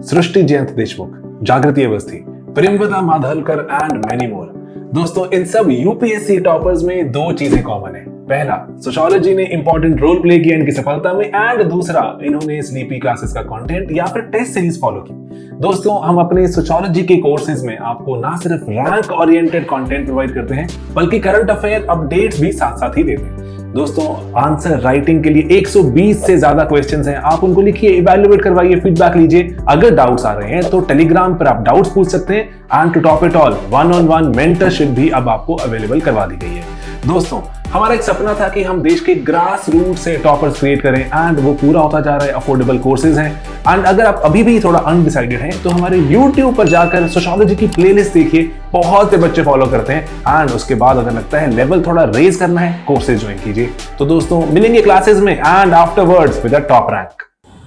सृष्टि जयंत देशमुख, जागृति Awasthi, प्रेमवदा माधलकर and many more. दोस्तों, इन सब यूपीएससी टॉपर्स में दो चीजें कॉमन है। पहला, सोशियोलॉजी ने इंपॉर्टेंट रोल प्ले किया इनकी सफलता में, एंड दूसरा, इन्होंने स्लीपी क्लासेस का कंटेंट या फिर टेस्ट सीरीज फॉलो की। दोस्तों, हम अपने सोशियोलॉजी के कोर्सेज में आपको ना सिर्फ रैंक ओरिएंटेड कंटेंट प्रोवाइड करते हैं, बल्कि करंट अफेयर अपडेट्स भी साथ साथ ही देते हैं। दोस्तों, आंसर राइटिंग के लिए 120 से ज्यादा क्वेश्चंस हैं, आप उनको लिखिए, इवैल्यूएट करवाइए, फीडबैक लीजिए। अगर डाउट्स आ रहे हैं तो टेलीग्राम पर आप डाउट्स पूछ सकते हैं, and to top it all, 1-on-1 mentorship भी अब आपको अवेलेबल करवा दी गई है। दोस्तों, हमारा एक सपना था कि हम देश के ग्रास रूट से टॉपर्स क्रिएट करें, एंड वो पूरा होता जा रहा है। अफोर्डेबल कोर्सेज हैं, एंड अगर आप अभी भी थोड़ा अनडिसाइडेड हैं तो हमारे YouTube पर जाकर सोशियोलॉजी की प्लेलिस्ट देखिए, बहुत से बच्चे फॉलो करते हैं। एंड उसके बाद अगर लगता है लेवल थोड़ा रेज करना है, कोर्सेज ज्वाइन कीजिए। तो दोस्तों, मिलेंगे क्लासेस में and afterwards with a top rank.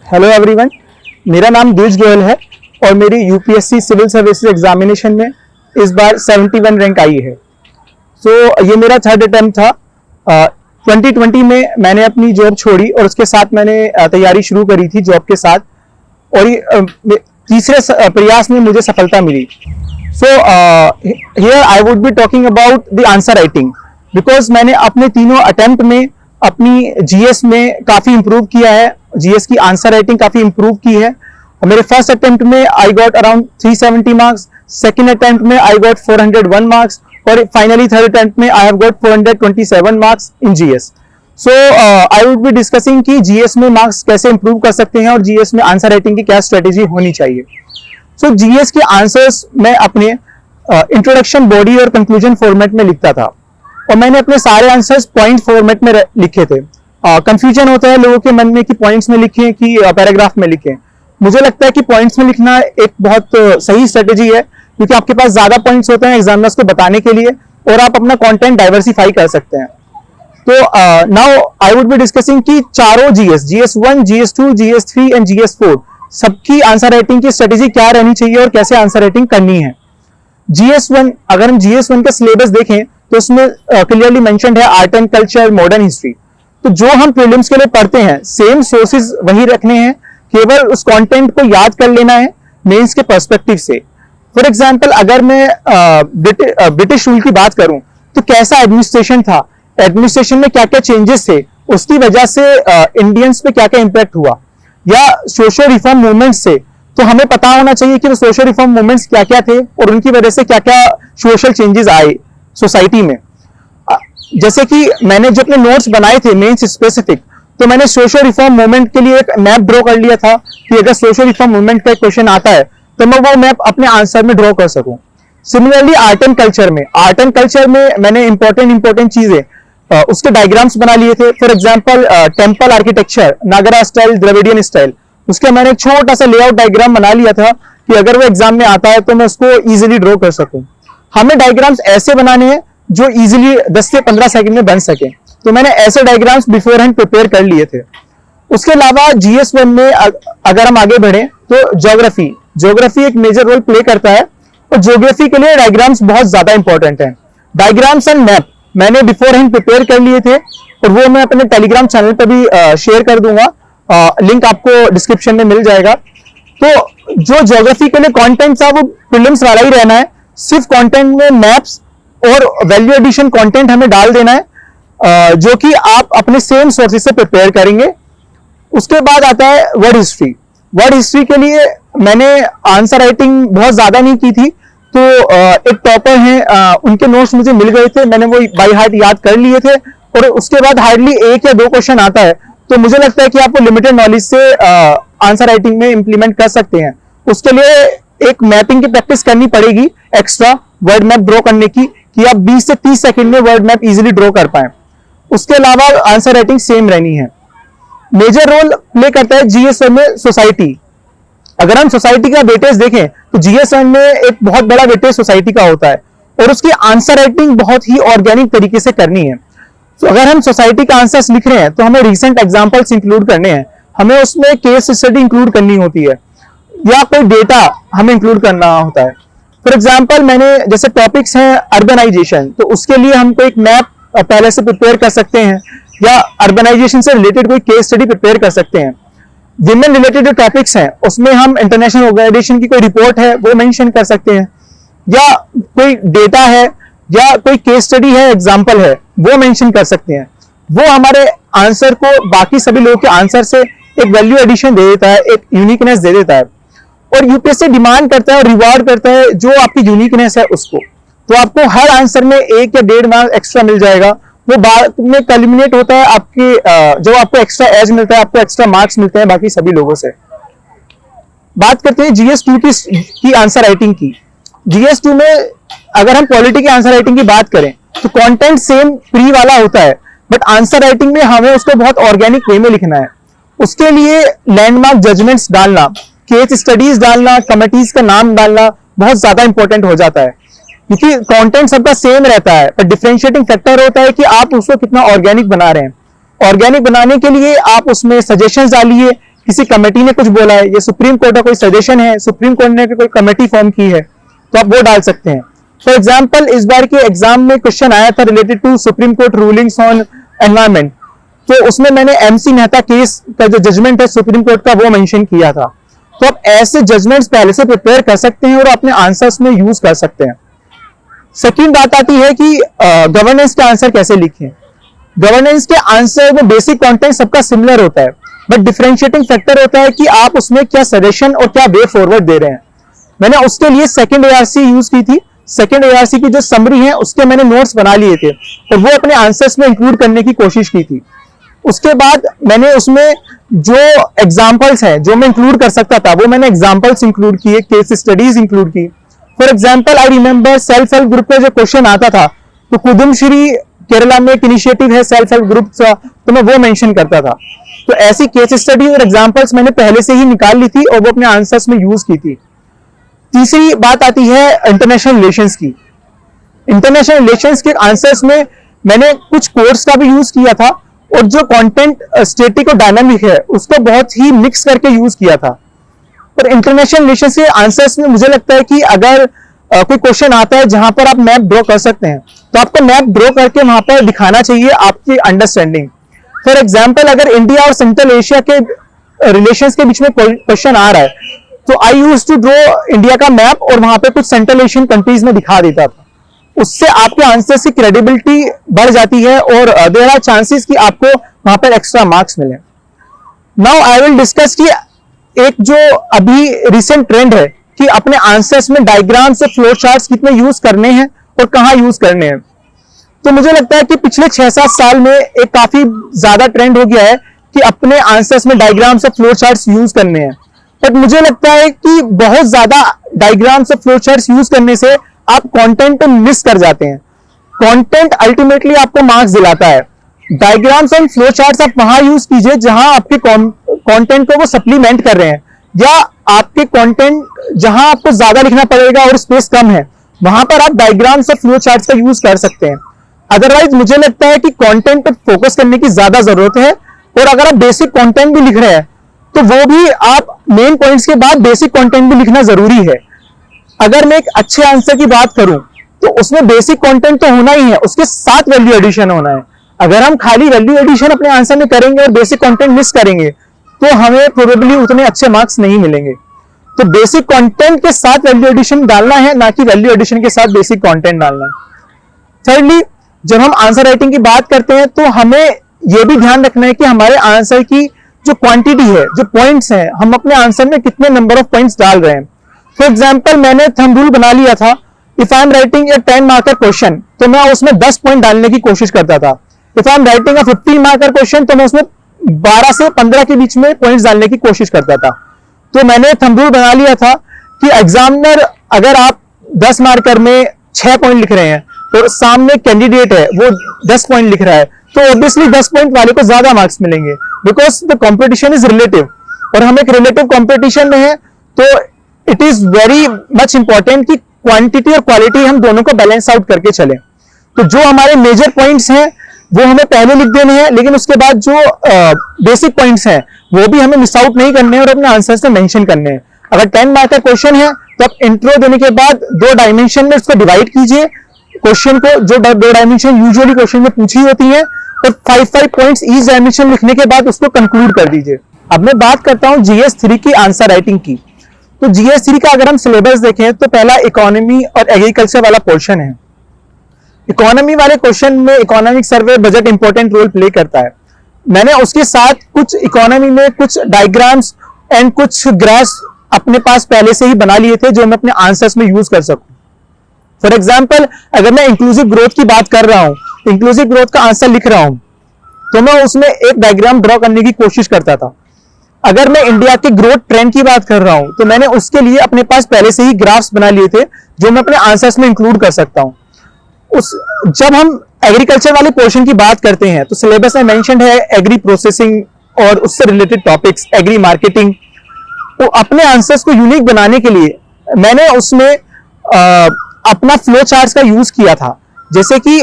Hello everyone, मेरा नाम द्विज गोयल है और मेरी यूपीएससी सिविल सर्विसेज एग्जामिनेशन में इस बार 71 रैंक आई है। ये मेरा थर्ड अटेम्प्ट था। 2020 में मैंने अपनी जॉब छोड़ी और उसके साथ मैंने तैयारी शुरू करी थी जॉब के साथ, और तीसरे प्रयास में मुझे सफलता मिली। Here I would be talking about the answer writing, because मैंने अपने तीनों अटेम्प्ट में अपनी जीएस में काफी इंप्रूव किया है। जीएस की आंसर राइटिंग काफी इंप्रूव की है। मेरे फर्स्ट अटेम्प्ट में I got around 370 marks, second attempt में आई गॉट 401 मार्क्स, और फाइनली थर्ड अटेम्प्ट में I have got 427 marks in GS. I would be discussing कि जीएस में मार्क्स कैसे इंप्रूव कर सकते हैं और जीएस में आंसर राइटिंग की क्या स्ट्रेटेजी होनी चाहिए। जीएस के आंसर्स मैं अपने इंट्रोडक्शन, बॉडी और कंक्लूजन फॉर्मेट में लिखता था, और मैंने अपने सारे आंसर्स पॉइंट फॉर्मेट में लिखे थे। कंफ्यूजन होता है लोगों के मन में कि पॉइंट्स में लिखें कि पैराग्राफ में लिखें। मुझे लगता है कि पॉइंट्स में लिखना एक बहुत सही स्ट्रेटेजी है, क्योंकि आपके पास ज्यादा पॉइंट्स होते हैं एग्जामिनर्स को बताने के लिए, और आप अपना कंटेंट डाइवर्सिफाई कर सकते हैं। तो now I would be discussing कि चारों GS 1, GS2, GS3 and GS4 सबकी आंसर राइटिंग की स्ट्रेटेजी क्या रहनी चाहिए और कैसे आंसर राइटिंग करनी है। GS1, अगर हम GS1 का सिलेबस देखें तो उसमें क्लियरली मेंशन्ड है art and culture, modern history. तो जो हम प्रीलिम्स के लिए पढ़ते हैं, सेम सोर्सेज वही रखने हैं, केवल उस कंटेंट को याद कर लेना है मेंस के पर्सपेक्टिव से। फॉर एग्जाम्पल, अगर मैं ब्रिटिश रूल की बात करूं तो कैसा एडमिनिस्ट्रेशन था, एडमिनिस्ट्रेशन में क्या क्या चेंजेस थे, उसकी वजह से इंडियंस पे क्या क्या इंपैक्ट हुआ, या सोशल रिफॉर्म मूवमेंट्स से, तो हमें पता होना चाहिए कि वो सोशल रिफॉर्म मूवमेंट्स क्या क्या थे और उनकी वजह से क्या क्या सोशल चेंजेस आए सोसाइटी में। जैसे कि मैंने जो अपने नोट्स बनाए थे मेंस स्पेसिफिक, तो मैंने सोशल रिफॉर्म मूवमेंट के लिए एक मैप ड्रॉ कर लिया था कि अगर सोशल रिफॉर्म मूवमेंट का क्वेश्चन आता है तो मैं वो मैप अपने आंसर में ड्रॉ कर सकूं। सिमिलरली आर्ट एंड कल्चर में मैंने इंपॉर्टेंट चीजें उसके डायग्राम्स बना लिए थे। For example, temple architecture, Nagara style, Dravidian style, उसके मैंने एक छोटा सा लेआउट डायग्राम बना लिया था कि अगर वो एग्जाम में आता है तो मैं उसको इजीली ड्रॉ कर सकूं। हमें डायग्राम्स ऐसे बनाने हैं जो इजीली 10 से 15 सेकंड में बन सके, तो मैंने ऐसे डायग्राम्स बिफोर हैंड प्रिपेयर कर लिए थे। उसके अलावा GS1 में अगर हम आगे बढ़े तो ज्योग्राफी एक मेजर रोल प्ले करता है, और ज्योग्राफी के लिए डायग्राम्स बहुत ज्यादा इंपॉर्टेंट हैं। डायग्राम्स एंड मैप मैंने बिफोर हैंड प्रिपेयर कर लिए थे, और वो मैं अपने टेलीग्राम चैनल पर भी शेयर कर दूंगा, लिंक आपको डिस्क्रिप्शन में मिल जाएगा। तो जो ज्योग्राफी के लिए कंटेंट था वो प्रीलिम्स वाला ही रहना है, सिर्फ कंटेंट में मैप्स और वैल्यू एडिशन कंटेंट हमें डाल देना है, जो कि आप अपने सेम सोर्सेज से प्रिपेयर करेंगे। उसके बाद आता है वर्ड हिस्ट्री के लिए मैंने आंसर राइटिंग बहुत ज्यादा नहीं की थी, तो एक टॉपर हैं, उनके नोट्स मुझे मिल गए थे, मैंने वो बाय हार्ट याद कर लिए थे, और उसके बाद हार्डली 1 या 2 क्वेश्चन आता है, तो मुझे लगता है कि आप लिमिटेड नॉलेज से आंसर राइटिंग में इंप्लीमेंट कर सकते हैं। उसके लिए एक मैपिंग की प्रैक्टिस करनी पड़ेगी, एक्स्ट्रा वर्ड मैप ड्रॉ करने की, कि आप 20 से 30 सेकंड में वर्ड मैप इजीली ड्रॉ कर पाए। उसके अलावा आंसर राइटिंग सेम रहनी है। मेजर रोल प्ले करता है GS1 में सोसाइटी। अगर हम सोसाइटी का वेटेज देखें तो GS1 में एक बहुत बड़ा वेटेज सोसाइटी का होता है, और उसकी आंसर राइटिंग बहुत ही ऑर्गेनिक तरीके से करनी है। तो अगर हम सोसाइटी का आंसर्स लिख रहे हैं तो हमें रिसेंट एग्जांपल्स इंक्लूड करने हैं, हमें उसमें केस स्टडी इंक्लूड करनी होती है, या कोई डेटा हमें इंक्लूड करना होता है। फॉर एग्जाम्पल, मैंने जैसे टॉपिक्स हैं अर्बनाइजेशन, तो उसके लिए हमको एक मैप पहले से प्रिपेयर कर सकते हैं, या अर्बनाइजेशन से रिलेटेड कोई केस स्टडी प्रिपेयर कर सकते हैं। विमेन रिलेटेड जो टॉपिक्स हैं उसमें हम इंटरनेशनल ऑर्गेनाइजेशन की कोई रिपोर्ट है वो मेंशन कर सकते हैं, या कोई डेटा है या कोई केस स्टडी है, एग्जांपल है, वो मेंशन कर सकते हैं। वो हमारे आंसर को बाकी सभी लोगों के आंसर से एक वैल्यू एडिशन दे देता है, एक यूनिकनेस दे देता है, और यूपीएससी डिमांड करता है और रिवॉर्ड करता है जो आपकी यूनिकनेस है उसको। तो आपको हर आंसर में 1 या 1.5 मार्क्स एक्स्ट्रा मिल जाएगा, वो बाद में कल्मिनेट होता है आपके जो आपको एक्स्ट्रा एज मिलता है, आपको एक्स्ट्रा मार्क्स मिलते हैं बाकी सभी लोगों से। बात करते हैं GS2 की आंसर राइटिंग की। GS2 में अगर हम पॉलिटी की आंसर राइटिंग की बात करें तो कंटेंट सेम प्री वाला होता है, बट आंसर राइटिंग में हमें उसको बहुत ऑर्गेनिक वे में लिखना है। उसके लिए लैंडमार्क जजमेंट्स डालना, केस स्टडीज डालना, कमिटीज का नाम डालना बहुत ज्यादा इंपॉर्टेंट हो जाता है, क्योंकि कंटेंट सबका सेम रहता है, पर डिफरेंशिएटिंग फैक्टर होता है कि आप उसको कितना ऑर्गेनिक बना रहे हैं। ऑर्गेनिक बनाने के लिए आप उसमें सजेशंस डालिए, किसी कमेटी ने कुछ बोला है, ये सुप्रीम कोर्ट का कोई सजेशन है, सुप्रीम कोर्ट ने कोई कमेटी फॉर्म की है, तो आप वो डाल सकते हैं। फॉर एग्जाम्पल इस बार के एग्जाम में क्वेश्चन आया था related to supreme court rulings on environment, तो उसमें मैंने MC मेहता केस का जो जजमेंट है सुप्रीम कोर्ट का वो मेंशन किया था। तो आप ऐसे जजमेंट्स पहले से प्रिपेयर कर सकते हैं और अपने आंसर्स में यूज कर सकते हैं। सेकंड बात आती है कि गवर्नेंस के आंसर कैसे लिखें। गवर्नेंस के आंसर में बेसिक कंटेंट सबका सिमिलर होता है, बट डिफरेंशिएटिंग फैक्टर होता है कि आप उसमें क्या सजेशन और क्या वे फॉरवर्ड दे रहे हैं। मैंने उसके लिए सेकंड ARC यूज की थी। सेकंड ARC की जो समरी है उसके मैंने नोट्स बना लिए थे और वो अपने आंसर्स में इंक्लूड करने की कोशिश की थी। उसके बाद मैंने उसमें जो एग्जाम्पल्स हैं जो मैं इंक्लूड कर सकता था वो मैंने एग्जाम्पल्स इंक्लूड किए, केस स्टडीज इंक्लूड की। For example I remember self help group का जो क्वेश्चन आता था, तो कुदुमश्री केरला में एक इनिशिएटिव है सेल्फ हेल्प ग्रुप का, तो मैं वो मेंशन करता था। तो ऐसी केस स्टडी और एग्जाम्पल्स मैंने पहले से ही निकाल ली थी और वो अपने आंसर्स में यूज की थी। तीसरी बात आती है इंटरनेशनल रिलेशंस की। इंटरनेशनल रिलेशंस के आंसर्स में मैंने कुछ कोर्स का भी यूज किया था और जो कंटेंट स्टैटिक और डायनामिक है उसको बहुत ही मिक्स करके यूज किया था। पर इंटरनेशनल रिलेशंस के आंसर्स में मुझे लगता है कि अगर कोई क्वेश्चन आता है जहां पर आप मैप ड्रॉ कर सकते हैं तो आपको मैप ड्रॉ करके वहां पर दिखाना चाहिए आपकी अंडरस्टैंडिंग। फॉर एग्जाम्पल अगर इंडिया और सेंट्रल एशिया के रिलेशंस के बीच में क्वेश्चन आ रहा है तो आई यूज टू ड्रॉ इंडिया का मैप और वहां पे कुछ सेंट्रल एशियन कंट्रीज में दिखा देता था। उससे आपके आंसर्स की क्रेडिबिलिटी बढ़ जाती है और देयर आर चांसेस कि आपको वहां पर एक्स्ट्रा मार्क्स मिले। नाउ आई विल डिस्कस कि एक जो अभी रिसेंट ट्रेंड है कि अपने आंसर्स में डायग्राम से फ्लो चार्ट्स कितने यूज करने हैं और कहां यूज करने हैं। तो मुझे लगता है कि पिछले 6-7 साल में एक काफी ज्यादा ट्रेंड हो गया है कि अपने आंसर्स में डायग्राम से फ्लो चार्ट्स यूज करने हैं। बट मुझे लगता है कि बहुत ज्यादा डायग्राम से फ्लो चार्ट्स यूज करने से आप कंटेंट मिस कर जाते हैं। कंटेंट अल्टीमेटली आपको मार्क्स दिलाता है। डायग्राम्स एंड फ्लो चार्ट्स आप वहां यूज कीजिए जहां आपके कंटेंट को वो सप्लीमेंट कर रहे हैं, या आपके कंटेंट जहां आपको ज्यादा लिखना पड़ेगा और स्पेस कम है वहां पर आप डायग्राम्स और फ्लो चार्ट्स का यूज कर सकते हैं। अदरवाइज मुझे लगता है कि कंटेंट पर फोकस करने की ज्यादा जरूरत है, और अगर आप बेसिक कंटेंट भी लिख रहे हैं तो वो भी आप मेन पॉइंट्स के बाद बेसिक कंटेंट भी लिखना जरूरी है। अगर मैं एक अच्छे आंसर की बात करूं तो उसमें बेसिक कंटेंट तो होना ही है, उसके साथ वैल्यू एडिशन होना है। अगर हम खाली वैल्यू एडिशन अपने आंसर में करेंगे और बेसिक कंटेंट मिस करेंगे तो हमें प्रोबेबली उतने अच्छे मार्क्स नहीं मिलेंगे। तो बेसिक कंटेंट के साथ वैल्यू एडिशन डालना है, ना कि वैल्यू एडिशन के साथ बेसिक कंटेंट डालना है। थर्डली, जब हम आंसर राइटिंग की बात करते हैं तो हमें यह भी ध्यान रखना है कि हमारे आंसर की जो क्वांटिटी है, जो पॉइंट्स हैं, हम अपने आंसर में कितने नंबर ऑफ पॉइंट्स डाल रहे हैं। फॉर एग्जाम्पल मैंने थंब रूल बना लिया था, if I am writing a 10 marker question तो मैं उसमें 10 पॉइंट डालने की कोशिश करता था। If I am writing a 15 marker question तो मैं उसमें 12 से 15 के बीच में पॉइंट्स डालने की कोशिश करता था। तो मैंने थंब रूल बना लिया था कि एग्जामिनर अगर आप 10 मार्कर में 6 पॉइंट लिख रहे हैं और सामने कैंडिडेट है वो 10 पॉइंट लिख रहा है तो ऑब्वियसली 10 पॉइंट वाले को ज्यादा मार्क्स मिलेंगे, because the competition is relative, और हम एक रिलेटिव कॉम्पिटिशन में है। तो it is very much important कि क्वांटिटी और क्वालिटी हम दोनों को बैलेंस आउट करके चलें। तो जो हमारे मेजर पॉइंट्स हैं वो हमें पहले लिख देने हैं, लेकिन उसके बाद जो बेसिक पॉइंट्स हैं वो भी हमें मिस आउट नहीं करने हैं और अपने आंसर्स में मेंशन करने हैं। अगर 10 मार्क का क्वेश्चन है तो आप इंट्रो देने के बाद 2 डायमेंशन में उसको डिवाइड कीजिए क्वेश्चन को, जो 2 डायमेंशन यूजुअली क्वेश्चन में पूछी होती है, और 5-5 पॉइंट्स ईच डायमेंशन लिखने के बाद उसको कंक्लूड कर दीजिए। अब मैं बात करता हूं GS3 की आंसर राइटिंग की। तो GS3 का अगर हम सिलेबस देखें तो पहला इकोनॉमी और एग्रीकल्चर वाला पोर्शन है। इकोनॉमी वाले क्वेश्चन में economic survey budget important role play करता है। मैंने उसके साथ कुछ इकोनॉमी में कुछ डायग्राम्स एंड कुछ ग्राफ्स अपने पास पहले से ही बना लिए थे जो मैं अपने आंसर्स में यूज कर सकूं। फॉर एग्जाम्पल, अगर मैं इंक्लूसिव ग्रोथ की बात कर रहा हूं, इंक्लूसिव ग्रोथ का आंसर लिख रहा हूं, तो मैं उसमें एक डायग्राम ड्रॉ करने की कोशिश करता था। अगर मैं इंडिया के ग्रोथ ट्रेंड की बात कर रहा हूं तो मैंने उसके लिए अपने पास पहले से ही ग्राफ्स बना लिए थे जो मैं अपने आंसर्स में इंक्लूड कर सकता हूं। जब हम एग्रीकल्चर वाले पोर्शन की बात करते हैं तो सिलेबस में मेंशन्ड है एग्री प्रोसेसिंग और उससे रिलेटेड टॉपिक्स, एग्री मार्केटिंग। तो अपने आंसर्स को यूनिक बनाने के लिए मैंने उसमें अपना फ्लो चार्ट्स का यूज किया था। जैसे कि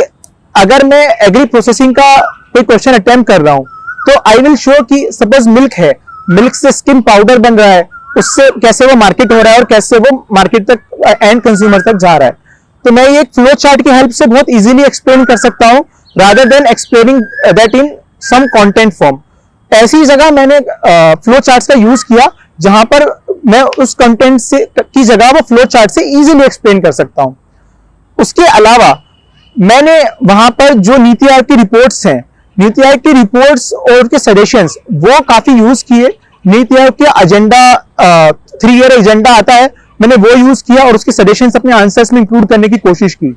अगर मैं एग्री प्रोसेसिंग का कोई क्वेश्चन अटेम्प्ट कर रहा हूं तो आई विल शो कि सपोज मिल्क है, मिल्क से स्किम पाउडर बन रहा है, उससे कैसे वो मार्केट हो रहा है और कैसे वो मार्केट तक एंड कंज्यूमर तक जा रहा है। तो मैं ये फ्लो चार्ट की हेल्प से बहुत इजीली एक्सप्लेन कर सकता हूं rather than explaining that in some content form. ऐसी जगह मैंने फ्लो चार्ट्स का यूज किया जहां पर मैं उस कंटेंट से की जगह वो फ्लो चार्ट से इजीली एक्सप्लेन कर सकता हूं। उसके अलावा मैंने वहां पर जो नीति आयोग की रिपोर्ट्स हैं, नीति आयोग की रिपोर्ट्स और उनके सजेशंस वो काफी यूज किए। नीति आयोग के एजेंडा 3 ईयर एजेंडा आता है, मैंने वो यूज किया और उसके सजेशंस अपने आंसर्स में इंक्लूड करने की कोशिश की।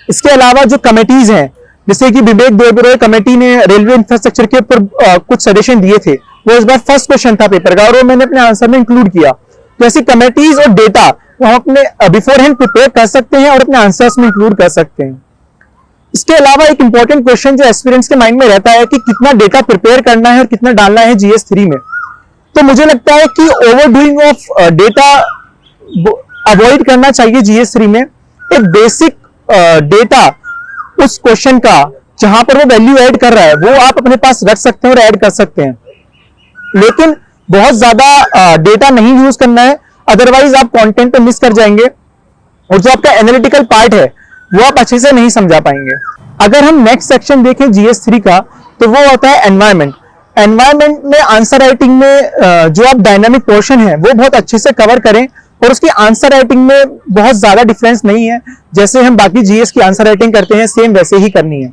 इसके अलावा जो कमेटीज हैं, जैसे कि विवेक देबरॉय कमेटी ने रेलवे इंफ्रास्ट्रक्चर के ऊपर कुछ सजेशन दिए थे, वो इस बार फर्स्ट क्वेश्चन था पेपर का और वो मैंने अपने आंसर में इंक्लूड किया। तो ऐसी कमेटीज और डेटा वो हम अपने बिफोर हैंड प्रिपेयर कर सकते हैं और अपने आंसर्स में इंक्लूड कर सकते हैं। इसके अलावा एक इंपॉर्टेंट क्वेश्चन जो एस्पिरेंट्स के माइंड में रहता है कि कितना डेटा प्रिपेयर करना है और कितना डालना है GS3 में। तो मुझे लगता है कि ओवरडूइंग ऑफ डेटा अवॉइड करना चाहिए GS3 में। एक बेसिक डेटा उस क्वेश्चन का जहां पर वो वैल्यू ऐड कर रहा है वो आप अपने पास रख सकते हैं और ऐड कर सकते हैं, लेकिन बहुत ज्यादा डेटा नहीं यूज करना है, अदरवाइज आप कंटेंट पे मिस कर जाएंगे और जो आपका एनालिटिकल पार्ट है वो आप अच्छे से नहीं समझा पाएंगे। अगर हम नेक्स्ट सेक्शन देखें GS3 का तो वो होता है एनवायरमेंट। एनवायरमेंट में आंसर राइटिंग में जो आप डायनामिक पोर्शन है वो बहुत अच्छे से कवर करें और उसकी आंसर राइटिंग में बहुत ज्यादा डिफरेंस नहीं है, जैसे हम बाकी GS की आंसर राइटिंग करते हैं सेम वैसे ही करनी है।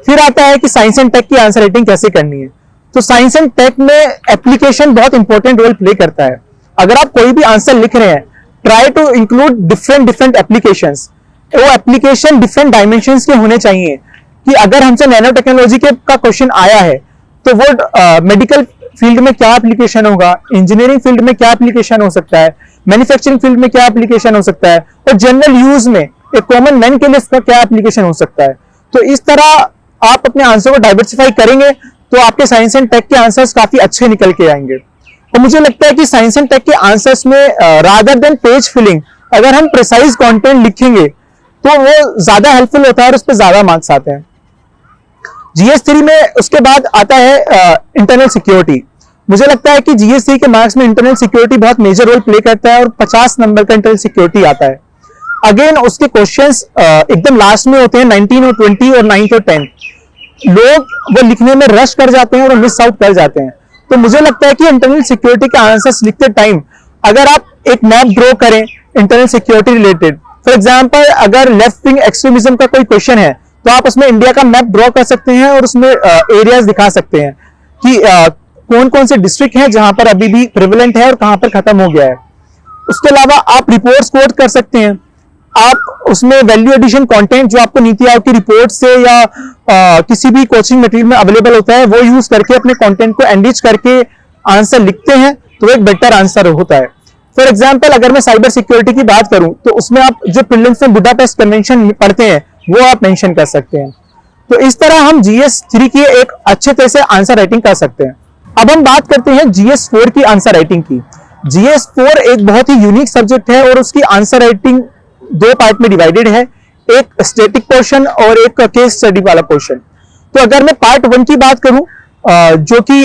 फिर आता है कि साइंस एंड टेक की आंसर राइटिंग कैसे करनी है। तो साइंस एंड टेक में एप्लीकेशन बहुत इंपॉर्टेंट रोल प्ले करता है। अगर आप कोई भी आंसर लिख रहे हैं, try to include different applications. वो एप्लीकेशन डिफरेंट डायमेंशंस के होने चाहिए कि अगर हमसे नैनो टेक्नोलॉजी का क्वेश्चन आया है तो वो मेडिकल फील्ड में क्या एप्लीकेशन होगा, इंजीनियरिंग फील्ड में क्या एप्लीकेशन हो सकता है, मैन्युफैक्चरिंग फील्ड में क्या एप्लीकेशन हो सकता है और जनरल यूज में एक कॉमन मैन के लिए इसका क्या एप्लीकेशन हो सकता है। तो इस तरह आप अपने आंसर को डाइवर्सिफाई करेंगे तो आपके साइंस एंड टेक के आंसर्स काफी अच्छे निकल के आएंगे। और मुझे लगता है कि साइंस एंड टेक के आंसर्स में रादर देन पेज फिलिंग अगर हम प्रिसाइज कंटेंट लिखेंगे तो वो ज्यादा हेल्पफुल होता है और उस पर ज्यादा मार्क्स आते हैं। GS3 में उसके बाद आता है इंटरनल सिक्योरिटी। मुझे लगता है कि GS3 के मार्क्स में इंटरनल सिक्योरिटी बहुत मेजर रोल प्ले करता है और 50 नंबर का इंटरनल सिक्योरिटी आता है। अगेन उसके क्वेश्चंस एकदम लास्ट में होते हैं, 19 और 20 और 9 और 10। लोग वो लिखने में रश कर जाते हैं और मिस आउट कर जाते हैं। तो मुझे लगता है कि इंटरनल सिक्योरिटी के आंसर्स लिखते टाइम अगर आप एक मैप ड्रॉ करें internal security related, for example अगर लेफ्ट विंग एक्सट्रीमिज्म का कोई क्वेश्चन है तो आप उसमें इंडिया का मैप ड्रॉ कर सकते हैं और उसमें एरियाज दिखा सकते हैं कि कौन कौन से डिस्ट्रिक्ट हैं जहां पर अभी भी प्रिवेलेंट है और कहां पर खत्म हो गया है। उसके अलावा आप रिपोर्ट्स कोट कर सकते हैं। आप उसमें वैल्यू एडिशन कंटेंट जो आपको नीति आयोग की रिपोर्ट से या किसी भी कोचिंग मटेरियल में अवेलेबल होता है वो यूज करके अपने कंटेंट को एनरिच करके आंसर लिखते हैं तो एक बेटर आंसर होता है। फॉर एग्जाम्पल अगर मैं साइबर सिक्योरिटी की बात करूं तो उसमें आप जो प्रीलिम्स में बुडापेस्ट कन्वेंशन पढ़ते हैं वो आप मेंशन कर सकते हैं। तो इस तरह हम GS3 की एक अच्छे तरह से आंसर राइटिंग कर सकते हैं। अब हम बात करते हैं GS4 की आंसर राइटिंग की। GS4 एक बहुत ही यूनिक सब्जेक्ट है और उसकी आंसर राइटिंग 2 पार्ट में डिवाइडेड है, एक स्टैटिक पोर्शन और एक केस स्टडी वाला पोर्शन। तो अगर मैं पार्ट 1 की बात करूं जो कि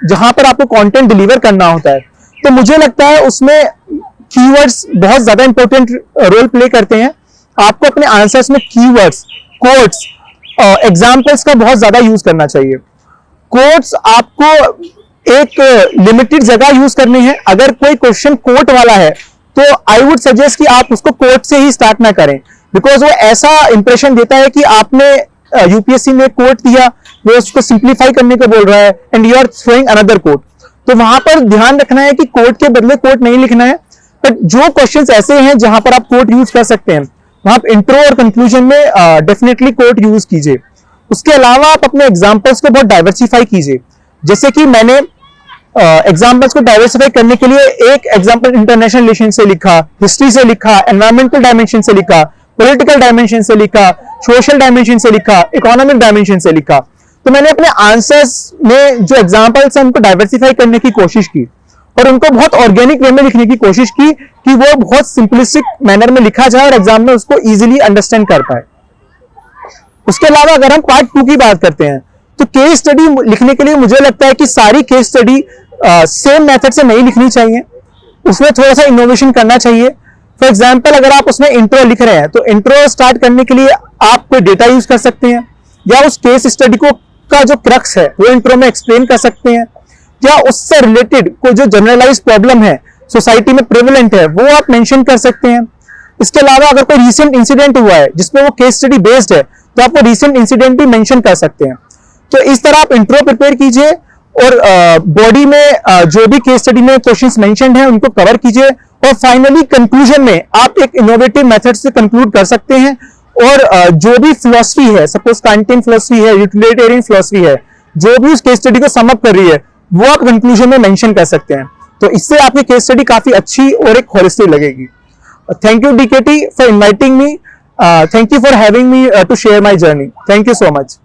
जहां पर आपको कंटेंट डिलीवर करना होता है, तो मुझे लगता है उसमें कीवर्ड्स बहुत ज्यादा इंपॉर्टेंट रोल प्ले करते हैं। आपको अपने आंसर्स में कीवर्ड्स, कोट्स, एग्जाम्पल्स का बहुत ज्यादा यूज करना चाहिए। कोट्स आपको एक लिमिटेड जगह यूज करनी है। अगर कोई क्वेश्चन कोट वाला है तो आई वुड सजेस्ट कि आप उसको कोट से ही स्टार्ट ना करें, बिकॉज वो ऐसा इंप्रेशन देता है कि आपने यूपीएससी में कोट दिया, वो उसको सिंप्लीफाई करने को बोल रहा है and you are throwing another quote. तो वहां पर ध्यान रखना है कि कोट के बदले कोट नहीं लिखना है, बट जो क्वेश्चंस ऐसे हैं जहां पर आप कोट यूज कर सकते हैं वहां पर इंट्रो और कंक्लूजन में डेफिनेटली कोट यूज कीजिए। उसके अलावा आप अपने एग्जाम्पल्स को बहुत डाइवर्सिफाई कीजिए। जैसे कि मैंने एग्जाम्पल्स को डाइवर्सिफाई करने के लिए एक एग्जाम्पल इंटरनेशनल रिलेशन से लिखा, हिस्ट्री से लिखा, एनवायरमेंटल डायमेंशन से लिखा, पॉलिटिकल डायमेंशन से लिखा, सोशल डायमेंशन से लिखा, इकोनॉमिक डायमेंशन से लिखा। तो मैंने अपने आंसर्स में जो एग्जाम्पल्स हैं उनको डाइवर्सिफाई करने की कोशिश की और उनको बहुत ऑर्गेनिक वे में लिखने की कोशिश की कि वो बहुत सिंपलिस्टिक मैनर में लिखा जाए और एग्जाम में उसको इजीली अंडरस्टैंड कर पाए। उसके अलावा अगर हम पार्ट 2 की बात करते हैं तो केस स्टडी लिखने के लिए मुझे लगता है कि सारी केस स्टडी सेम मेथड से नहीं लिखनी चाहिए, उसमें थोड़ा सा इनोवेशन करना चाहिए। फॉर एग्जाम्पल अगर आप उसमें इंट्रो लिख रहे हैं तो इंट्रो स्टार्ट करने के लिए आप कोई डेटा यूज कर सकते हैं या उस केस स्टडी को का जो क्रक्स है वो इंट्रो में एक्सप्लेन कर सकते हैं, या उससे रिलेटेड कोई जो जनरलाइज प्रॉब्लम है सोसाइटी में प्रेवलेंट है वो आप मेंशन कर सकते हैं। इसके अलावा अगर कोई रीसेंट इंसिडेंट हुआ है जिसमें वो केस स्टडी बेस्ड है तो आप वो रीसेंट इंसिडेंट भी मेंशन कर सकते हैं। तो इस तरह आप इंट्रो प्रिपेयर कीजिए और बॉडी में जो भी केस स्टडी में क्वेश्चंस मेंशन्ड हैं उनको कवर कीजिए और फाइनली कंक्लूजन में आप एक इनोवेटिव मेथड से कंक्लूड कर सकते हैं और जो भी फिलॉसफी है, सपोज कांटियन फिलॉसफी है, यूटिलिटेरियन फिलॉसफी है, जो भी उस केस स्टडी को सम अप कर रही है वो आप कंक्लूजन में मेंशन कर सकते हैं। तो इससे आपकी केस स्टडी काफी अच्छी और एक होलिस्टिक लगेगी। Thank you DKT for inviting me, thank you for having me to share my journey. Thank you so much.